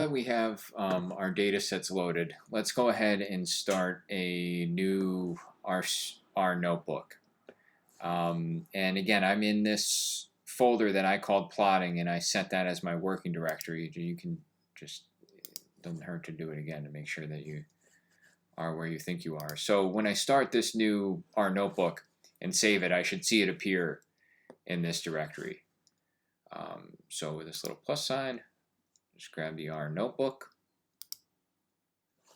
That we have our data sets loaded, let's go ahead and start a new R notebook. And again, I'm in this folder that I called plotting, and I set that as my working directory. You can just, it doesn't hurt to do it again to make sure that you are where you think you are. So when I start this new R notebook and save it, I should see it appear in this directory. So with this little plus sign, just grab the R notebook.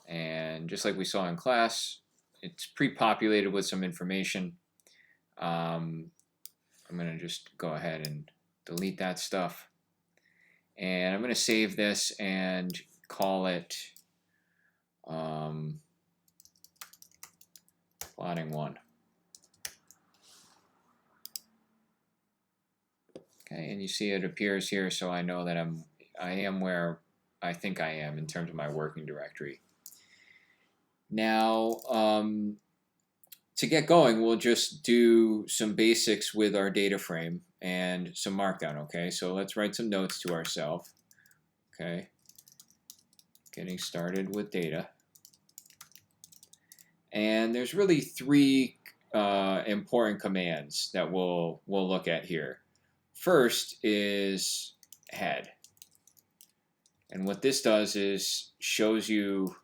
And just like we saw in class, it's pre-populated with some information. I'm going to just go ahead and delete that stuff. And I'm going to save this and call it plotting 1. Okay, and you see it appears here, so I know that I am where I think I am in terms of my working directory. Now, to get going, we'll just do some basics with our data frame and some markdown, okay? So let's write some notes to ourselves, okay? Getting started with data. And there's really 3 important commands that we'll look at here. First is head. And what this does is shows you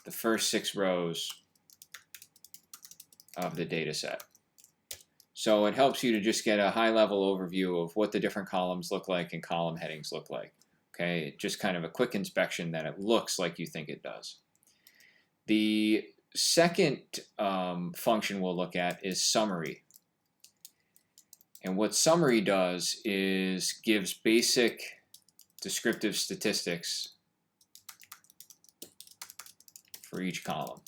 the first 6 rows of the data set. So it helps you to just get a high-level overview of what the different columns look like and column headings look like. Okay, just kind of a quick inspection that it looks like you think it does. The second function we'll look at is summary. And what summary does is gives basic descriptive statistics for each column.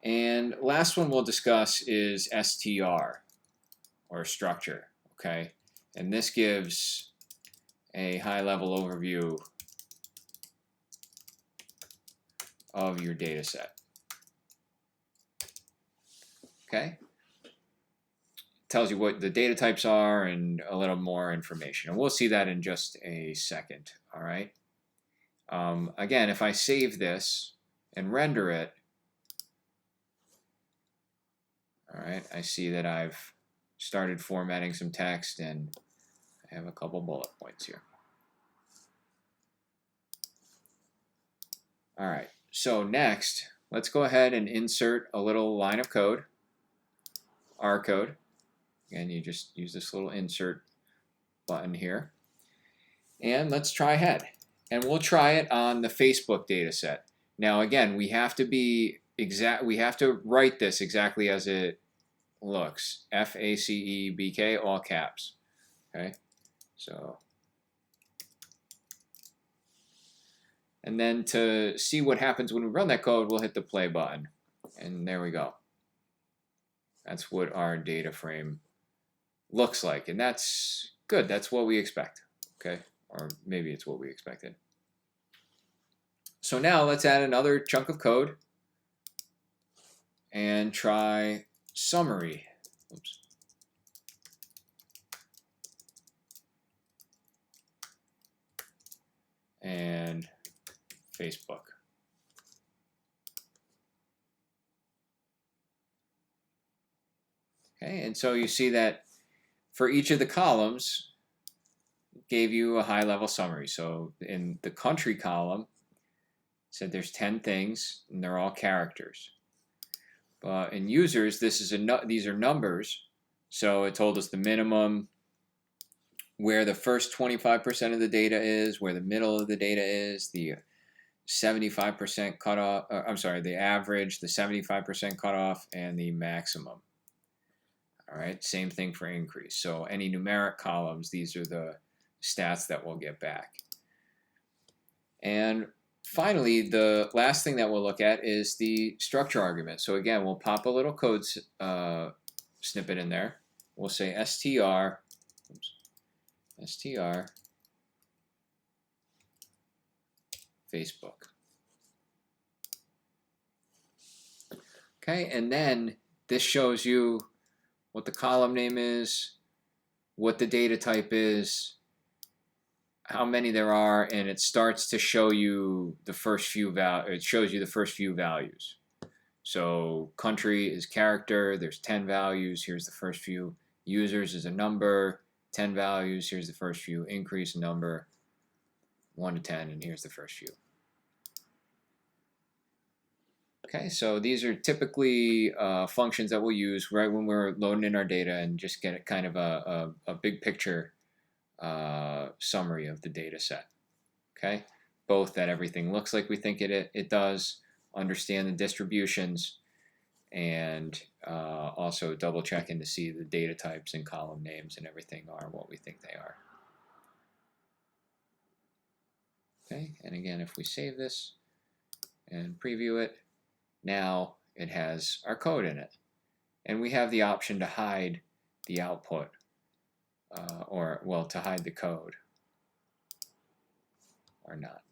And last one we'll discuss is STR, or structure, okay? And this gives a high-level overview of your data set. Okay? Tells you what the data types are and a little more information. And we'll see that in just a second, all right? Again, if I save this and render it, all right, I see that I've started formatting some text and I have a couple bullet points here. All right, so next, let's go ahead and insert a little line of code, R code. Again, you just use this little insert button here. And let's try head. And we'll try it on the Facebook data set. Now again, we have to be exact. We have to write this exactly as it looks. FACEBK, all caps. Okay, so. And then to see what happens when we run that code, we'll hit the play button. And there we go. That's what our data frame looks like. And that's good. That's what we expect. Okay, or maybe it's what we expected. So now let's add another chunk of code and try summary. Oops. And Facebook. Okay, and so you see that for each of the columns, it gave you a high-level summary. So in the country column, it said there's 10 things, and they're all characters. But in users, these are numbers. So it told us the minimum, where the first 25% of the data is, where the middle of the data is, the 75% cutoff, the average, the 75% cutoff, and the maximum. All right, same thing for increase. So any numeric columns, these are the stats that we'll get back. And finally, the last thing that we'll look at is the structure argument. So again, we'll pop a little code snippet in there. We'll say str, Facebook. Okay, and then this shows you what the column name is, what the data type is, how many there are, and it starts to show you the first few it shows you the first few values. So country is character, there's 10 values, here's the first few. Users is a number, 10 values, here's the first few. Increase number, 1 to 10, and here's the first few. Okay, so these are typically functions that we'll use right when we're loading in our data and just get kind of a big picture summary of the data set. Okay, both that everything looks like we think it does, understand the distributions, and also double checking to see the data types and column names and everything are what we think they are. Okay, and again, if we save this and preview it, now it has our code in it. And we have the option to hide the output, or, well, to hide the code or not.